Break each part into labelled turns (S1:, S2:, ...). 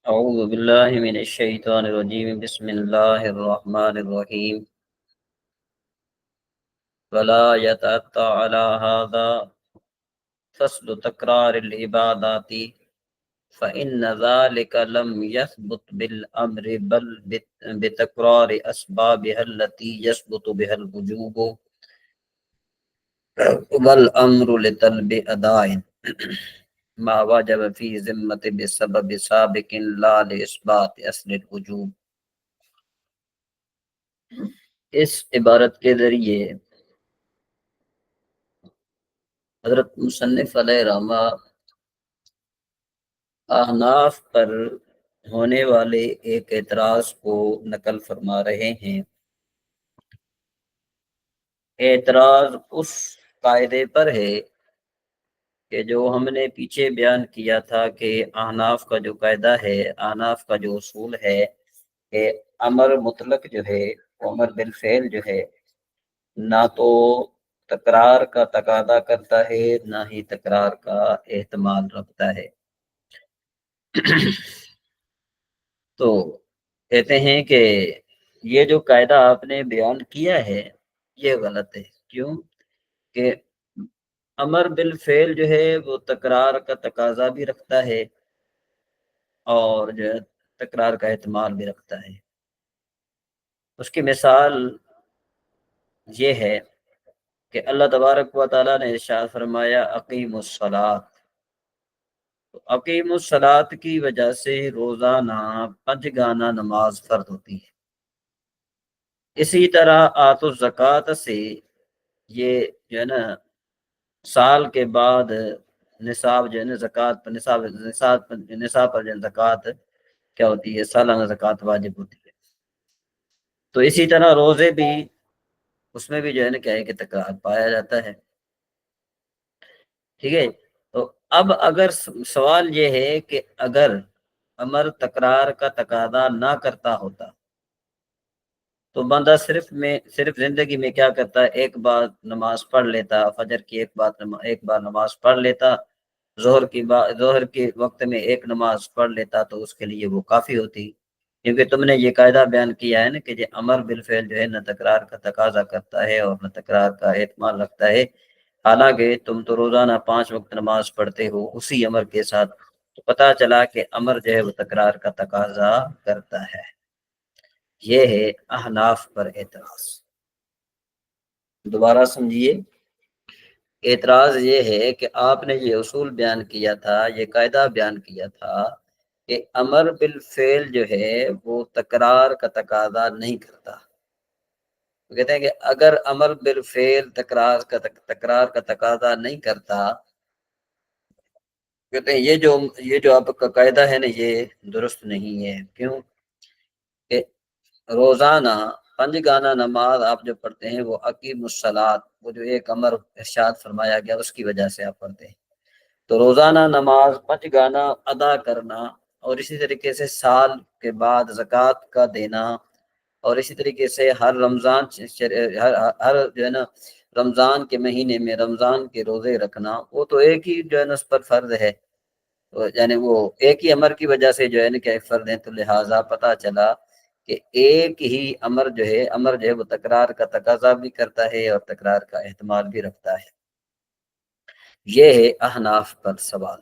S1: أعوذ بالله من الشيطان الرجيم بسم الله الرحمن الرحيم ولا يتأتى على هذا فصل تكرار العبادات فإن ذلك لم يثبت بالأمر بل بتكرار أسبابها التي يثبت بها الوجوب والأمر لطلب أداء ما وجب في ذمة بسبب سابق لا لإثبات أصل الوجوب۔ اس عبارت کے ذریعے حضرت مصنف علیہ رحمہ احناف پر ہونے والے ایک اعتراض کو نقل فرما رہے ہیں۔ اعتراض اس قاعدے پر ہے کہ جو ہم نے پیچھے بیان کیا تھا کہ احناف کا جو قاعدہ ہے، احناف کا جو اصول ہے کہ امر مطلق جو ہے، امر بالفعل جو ہے، نہ تو تکرار کا تقاضا کرتا ہے نہ ہی تکرار کا احتمال رکھتا ہے۔ تو کہتے ہیں کہ یہ جو قاعدہ آپ نے بیان کیا ہے یہ غلط ہے۔ کیوں؟ کہ امر بالفعل جو ہے وہ تکرار کا تقاضا بھی رکھتا ہے اور جو ہے تکرار کا احتمال بھی رکھتا ہے۔ اس کی مثال یہ ہے کہ اللہ تبارک و تعالیٰ نے ارشاد فرمایا اقیم الصلاۃ، تو اقیم الصلاۃ کی وجہ سے روزانہ 5 گانا نماز فرض ہوتی ہے۔ اسی طرح آت الزکوٰۃ سے یہ جو ہے نا سال کے بعد نصاب جو ہے نا زکوٰۃ پر نصاب پر جو ہے زکوٰۃ کیا ہوتی ہے، سالانہ زکوٰۃ واجب ہوتی ہے۔ تو اسی طرح روزے بھی، اس میں بھی جو ہے نا کیا ہے کہ تکرار پایا جاتا ہے۔ ٹھیک ہے، تو اب اگر سوال یہ ہے کہ اگر امر تکرار کا تقاضا نہ کرتا ہوتا تو بندہ صرف زندگی میں کیا کرتا ہے، ایک بار نماز پڑھ لیتا، فجر کی ایک بار نماز پڑھ لیتا، ظہر کے وقت میں ایک نماز پڑھ لیتا تو اس کے لیے وہ کافی ہوتی۔ کیونکہ تم نے یہ قاعدہ بیان کیا ہے نا کہ یہ امر بالفعل جو ہے نہ تکرار کا تقاضا کرتا ہے اور نہ تکرار کا احتمال رکھتا ہے، حالانکہ تم تو روزانہ 5 وقت نماز پڑھتے ہو اسی امر کے ساتھ، تو پتہ چلا کہ امر جو ہے وہ تکرار کا تقاضا کرتا ہے۔ یہ ہے احناف پر اعتراض۔ دوبارہ سمجھیے، اعتراض یہ ہے کہ آپ نے یہ اصول بیان کیا تھا، یہ قاعدہ بیان کیا تھا کہ امر بالفعل جو ہے وہ تکرار کا تقاضا نہیں کرتا۔ وہ کہتے ہیں کہ اگر امر بالفعل تکرار کا تقاضا نہیں کرتا، کہتے ہیں یہ جو آپ کا قاعدہ ہے نا یہ درست نہیں ہے۔ کیوں؟ کہ روزانہ 5 گانا نماز آپ جو پڑھتے ہیں وہ اقیم الصلاۃ، وہ جو ایک امر ارشاد فرمایا گیا اس کی وجہ سے آپ پڑھتے ہیں، تو روزانہ نماز 5 گانا ادا کرنا، اور اسی طریقے سے سال کے بعد زکوٰۃ کا دینا، اور اسی طریقے سے ہر ہر جو ہے نا رمضان کے مہینے میں رمضان کے روزے رکھنا، وہ تو ایک ہی جو ہے نا اس پر فرض ہے، یعنی وہ ایک ہی امر کی وجہ سے جو ہے نا کہ فرض ہے، تو لہٰذا پتہ چلا کہ ایک ہی امر جو ہے وہ تکرار کا تقاضا بھی کرتا ہے اور تکرار کا احتمال بھی رکھتا ہے۔ یہ ہے احناف پر سوال۔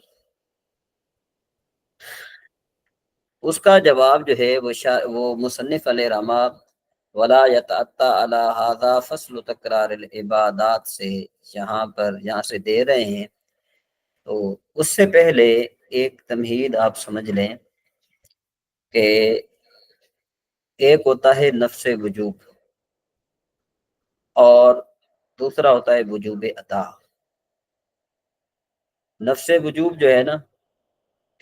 S1: اس کا جواب جو ہے وہ مصنف علیہ رحمہ ولا یتعطی علی ھذا فصل تکرار العبادات سے یہاں سے دے رہے ہیں۔ تو اس سے پہلے ایک تمہید آپ سمجھ لیں کہ ایک ہوتا ہے نفس وجوب اور دوسرا ہوتا ہے وجوب عطا۔ نفس وجوب جو ہے نا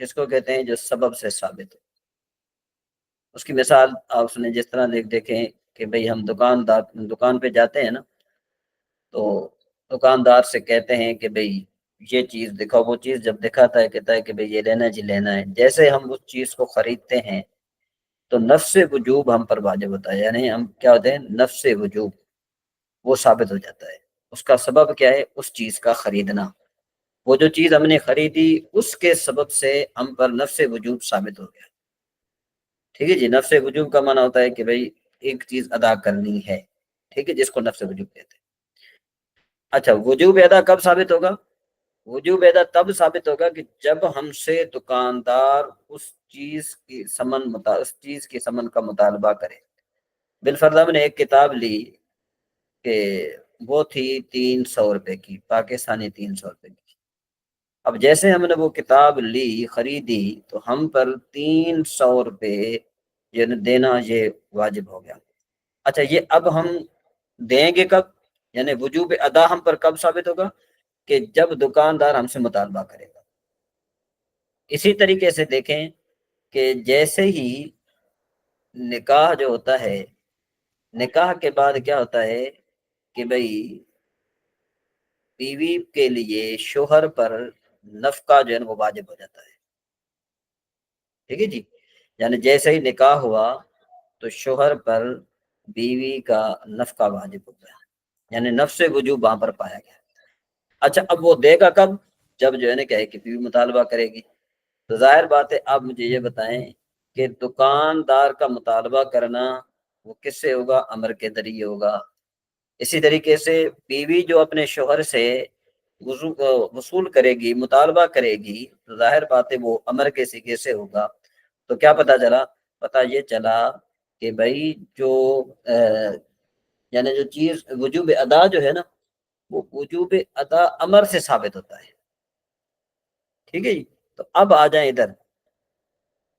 S1: کس کو کہتے ہیں؟ جو سبب سے ثابت ہو۔ اس کی مثال آپ سنیں، جس طرح دیکھیں کہ بھئی ہم دکان پہ جاتے ہیں نا، تو دکاندار سے کہتے ہیں کہ بھئی یہ چیز دکھاؤ، وہ چیز جب دکھاتا ہے کہتا ہے کہ بھئی یہ لینا جی لینا ہے، جیسے ہم اس چیز کو خریدتے ہیں تو نفس وجوب ہم پر واجب ہوتا ہے، یعنی ہم کیا ہوتے ہیں، نفس وجوب وہ ثابت ہو جاتا ہے۔ اس کا سبب کیا ہے؟ اس چیز کا خریدنا۔ وہ جو چیز ہم نے خریدی اس کے سبب سے ہم پر نفس وجوب ثابت ہو گیا۔ ٹھیک ہے جی، نفس وجوب کا معنی ہوتا ہے کہ بھائی ایک چیز ادا کرنی ہے، ٹھیک ہے، جس کو نفس وجوب کہتے ہیں۔ اچھا، وجوب ادا کب ثابت ہوگا؟ وجوب ادا تب ثابت ہوگا کہ جب ہم سے دکاندار اس چیز کی ثمن کا مطالبہ کرے۔ بالفرض ہم نے ایک کتاب لی کہ وہ تھی 300 روپے کی، پاکستانی 300 روپے کی۔ اب جیسے ہم نے وہ کتاب لی، خریدی، تو ہم پر 300 روپے دینا یہ واجب ہو گیا۔ اچھا، یہ اب ہم دیں گے کب؟ یعنی وجوب ادا ہم پر کب ثابت ہوگا؟ کہ جب دکاندار ہم سے مطالبہ کرے گا۔ اسی طریقے سے دیکھیں کہ جیسے ہی نکاح جو ہوتا ہے، نکاح کے بعد کیا ہوتا ہے کہ بھئی بیوی کے لیے شوہر پر نفقہ جو ہے وہ واجب ہو جاتا ہے، ٹھیک ہے جی، یعنی جیسے ہی نکاح ہوا تو شوہر پر بیوی کا نفقہ واجب ہو گیا، یعنی نفس وجوب وہاں پر پایا گیا۔ اچھا، اب وہ دے گا کب؟ جب جو ہے نا کیا ہے کہ بیوی مطالبہ کرے گی۔ تو ظاہر بات ہے، آپ مجھے یہ بتائیں کہ دکاندار کا مطالبہ کرنا وہ کس سے ہوگا؟ امر کے ذریعے ہوگا۔ اسی طریقے سے بیوی جو اپنے شوہر سے وصول کرے گی، مطالبہ کرے گی، تو ظاہر بات ہے وہ امر کے سیغے سے ہوگا۔ تو کیا پتہ چلا؟ پتہ یہ چلا کہ بھائی جو یعنی جو چیز وجوب ادا جو ہے نا، وہ وجوب ادا امر سے ثابت ہوتا ہے، ٹھیک ہے جی۔ تو اب آ جائیں ادھر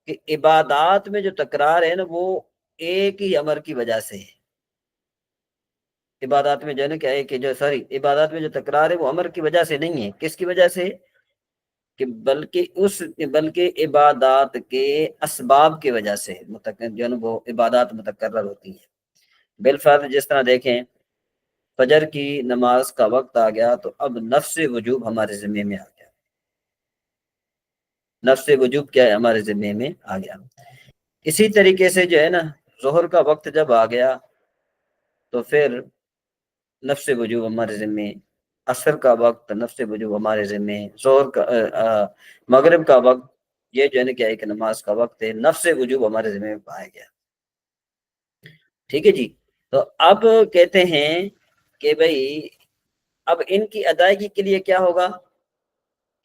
S1: کہ عبادات میں جو تکرار ہے نا، وہ ایک ہی امر کی وجہ سے ہے۔ عبادات میں جو ہے نا کیا ہے کہ عبادات میں جو تکرار ہے وہ امر کی وجہ سے نہیں ہے۔ کس کی وجہ سے؟ کہ بلکہ عبادات کے اسباب کی وجہ سے جو ہے نا وہ عبادات متکرر ہوتی ہیں۔ بالفرض جس طرح دیکھیں، فجر کی نماز کا وقت آ گیا تو اب نفس وجوب ہمارے ذمے میں آ گیا، نفس وجوب کیا ہے؟ ہمارے ذمے میں آ گیا۔ اسی طریقے سے جو ہے نا ظہر کا وقت جب آ گیا تو پھر نفس وجوب ہمارے ذمے، عصر کا وقت نفس وجوب ہمارے ذمے، ظہر کا مغرب کا وقت، یہ جو ہے نا کیا ہے کہ نماز کا وقت ہے، نفس وجوب ہمارے ذمے میں پایا گیا، ٹھیک ہے جی۔ تو اب کہتے ہیں کہ بھئی اب ان کی ادائیگی کے لیے کیا ہوگا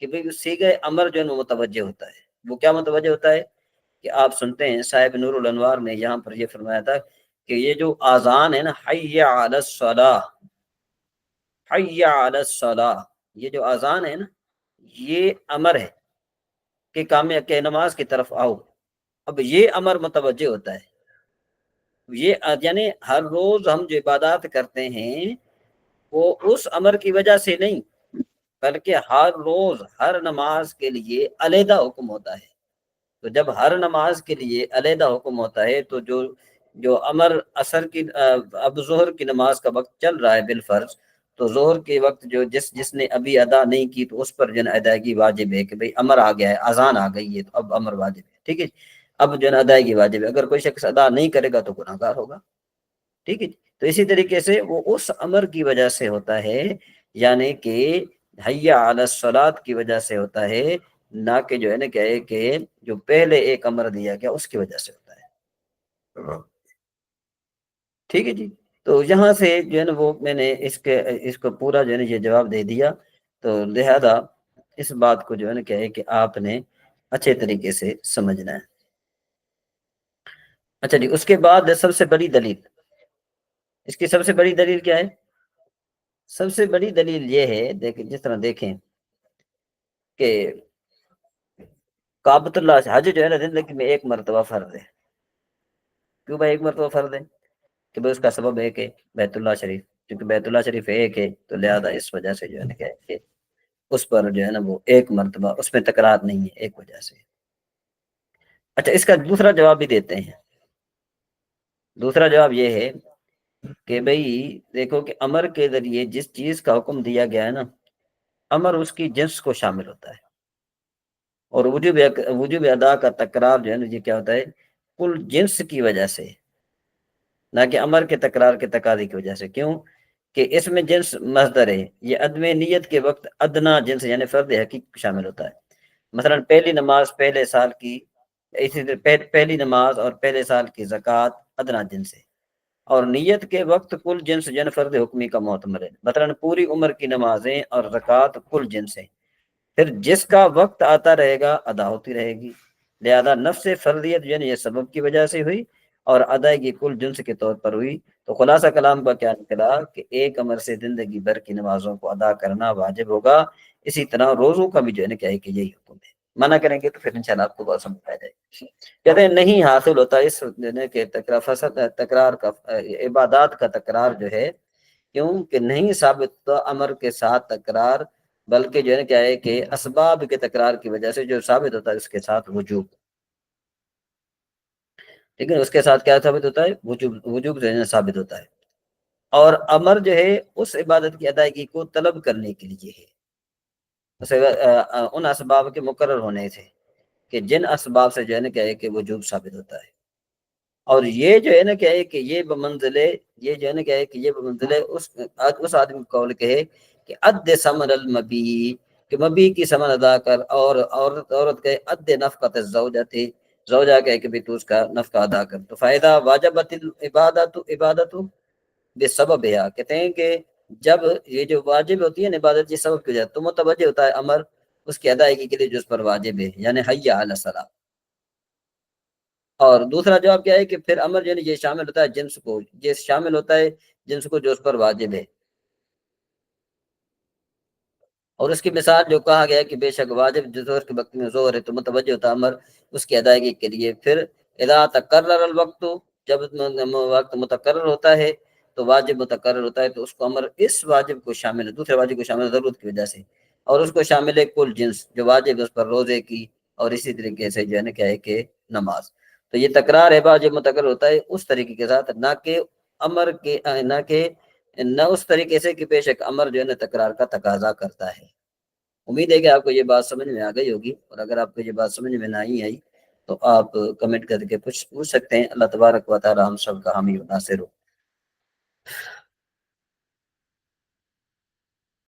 S1: کہ بھئی صیغہ امر جو ہے وہ متوجہ ہوتا ہے۔ وہ کیا متوجہ ہوتا ہے؟ کہ آپ سنتے ہیں صاحب نور الانوار نے یہاں پر یہ فرمایا تھا کہ یہ جو آذان ہے نا، حی علی الصلاۃ، حی علی الصلاۃ، یہ جو آذان ہے نا، یہ امر ہے کہ نماز کی طرف آؤ۔ اب یہ امر متوجہ ہوتا ہے، یہ یعنی ہر روز ہم جو عبادات کرتے ہیں وہ اس امر کی وجہ سے نہیں، بلکہ ہر روز ہر نماز کے لیے علیحدہ حکم ہوتا ہے۔ تو جب ہر نماز کے لیے علیحدہ حکم ہوتا ہے تو جو امر عصر کی اب ظہر کی نماز کا وقت چل رہا ہے بالفرض، تو ظہر کے وقت جو جس نے ابھی ادا نہیں کی تو اس پر جو ادائیگی واجب ہے کہ بھئی امر آ گیا ہے، اذان آ گئی ہے، تو اب امر واجب ہے، ٹھیک ہے۔ اب جو ادائیگی واجب ہے، اگر کوئی شخص ادا نہیں کرے گا تو گناہ گار ہوگا، ٹھیک ہے۔ تو اسی طریقے سے وہ اس امر کی وجہ سے ہوتا ہے، یعنی کہ حی علی الصلاۃ کی وجہ سے ہوتا ہے، نہ کہ جو ہے نا کہ جو پہلے ایک امر دیا گیا اس کی وجہ سے ہوتا ہے، ٹھیک ہے جی۔ تو یہاں سے جو ہے نا وہ میں نے اس کو پورا جو ہے نا یہ جواب دے دیا، تو لہذا اس بات کو جو ہے نا کیا ہے کہ آپ نے اچھے طریقے سے سمجھنا ہے۔ اچھا جی، اس کے بعد سب سے بڑی دلیل، اس کی سب سے بڑی دلیل کیا ہے؟ سب سے بڑی دلیل یہ ہے، جس طرح دیکھیں کہ کعبۃ اللہ سے حج جو ہے نا زندگی میں ایک مرتبہ فرض ہے۔ کیوں بھائی ایک مرتبہ فرض ہے؟ کہ بھائی اس کا سبب ہے کہ بیت اللہ شریف، کیونکہ بیت اللہ شریف ایک ہے، تو لہذا اس وجہ سے جو ہے نا کہ اس پر جو ہے نا وہ ایک مرتبہ، اس میں تکرار نہیں ہے، ایک وجہ سے۔ اچھا، اس کا دوسرا جواب بھی دیتے ہیں۔ دوسرا جواب یہ ہے کہ بھئی دیکھو کہ امر کے ذریعے جس چیز کا حکم دیا گیا ہے نا، امر اس کی جنس کو شامل ہوتا ہے، اور وجوب ادا کا تکرار جو ہے نا یہ کیا ہوتا ہے؟ کل جنس کی وجہ سے، نہ کہ امر کے تکرار کے تقاضے کی وجہ سے۔ کیوں؟ کہ اس میں جنس مصدر ہے، یہ عدم نیت کے وقت ادنا جنس یعنی فرد حقیق شامل ہوتا ہے۔ مثلا پہلی نماز پہلے سال کی اسی طرح پہلی نماز اور پہلے سال کی زکوٰۃ ادنا جنس ہے، اور نیت کے وقت کل جنس جن فرد حکمی کا معتمر ہے، مثلا پوری عمر کی نمازیں اور زکوٰۃ کل جنس ہے، پھر جس کا وقت آتا رہے گا ادا ہوتی رہے گی، لہذا نفس فرضیت یعنی یہ سبب کی وجہ سے ہوئی اور ادائیگی کل جنس کے طور پر ہوئی۔ تو خلاصہ کلام کا کیا نکلا کہ ایک عمر سے زندگی بھر کی نمازوں کو ادا کرنا واجب ہوگا، اسی طرح روزوں کا بھی جو ہے نا کیا ہے کہ یہی حکم ہے، منع کریں گے تو پھر انشاءاللہ آپ کو بات سمجھ آ جائے گی۔ کہتے ہیں نہیں حاصل ہوتا اس جو ہے نا کہ تکرار کا عبادات کا تکرار جو ہے، کیوں کہ نہیں ثابت ہوتا امر کے ساتھ تکرار، بلکہ جو ہے نا کیا ہے کہ اسباب کے تکرار کی وجہ سے جو ثابت ہوتا ہے اس کے ساتھ وجوب، لیکن اس کے ساتھ کیا ثابت ہوتا ہے؟ وجوب، وجوب جو ہے نا ثابت ہوتا ہے۔ اور امر جو ہے اس عبادت کی ادائیگی کو طلب کرنے کے لیے ہے، اسے ان اسباب کے مقرر ہونے سے کہ جن اسباب سے جو ہے نا کیا ہے کہ وجوب ثابت ہوتا ہے، اور یہ جو ہے نا کیا ہے کہ یہ بمنزلے، یہ جو ہے نا کیا ہے کہ یہ بمنزلے اس آدمی کو قول کہے کہ اد ثمن المبی، کہ مبی کی ثمن ادا کر، اور عورت کہے اد نفقت الزوجہ، زوجہ کہے کہ بھی تو اس کا نفقہ ادا کر، تو فائدہ واجبت عبادت بے سبب ہے، کہتے ہیں کہ جب یہ جو واجب ہوتی ہے نا عبادت یہ سبب کی وجہ تو متوجہ ہوتا ہے امر اس کی ادائیگی کے لیے جو اس پر واجب ہے، یعنی حی علی الصلاۃ۔ اور دوسرا جواب کیا ہے کہ پھر امر یعنی یہ شامل ہوتا ہے جنس کو، یہ شامل ہوتا ہے جنس کو جو اس پر واجب ہے، اور اس کی مثال جو کہا گیا ہے کہ بے شک واجب جو ظہر کے وقت میں ظہر ہے تو متوجہ ہوتا ہے امر اس کی ادائیگی کے لیے۔ پھر اذا تقرر الوقت، جب وقت متقرر ہوتا ہے تو واجب متقرر ہوتا ہے تو اس کو امر اس واجب کو شامل ہے، دوسرے واجب کو شامل ہے ضرورت کی وجہ سے، اور اس کو شامل ہے کل جنس جو واجب ہے اس پر روزے کی، اور اسی طریقے سے جو ہے نا کیا ہے کہ نماز۔ تو یہ تکرار ہے واجب متقرر ہوتا ہے اس طریقے کے ساتھ، نہ کہ امر کے نہ اس طریقے سے کہ بے شک امر جو ہے نا تکرار کا تقاضا کرتا ہے۔ امید ہے کہ آپ کو یہ بات سمجھ میں آ گئی ہوگی، اور اگر آپ کو یہ بات سمجھ میں نہیں آئی تو آپ کمنٹ کر کے پوچھ سکتے ہیں۔ اللہ تبارک و تعالی ہم سب کا حامی و ناصر ہو۔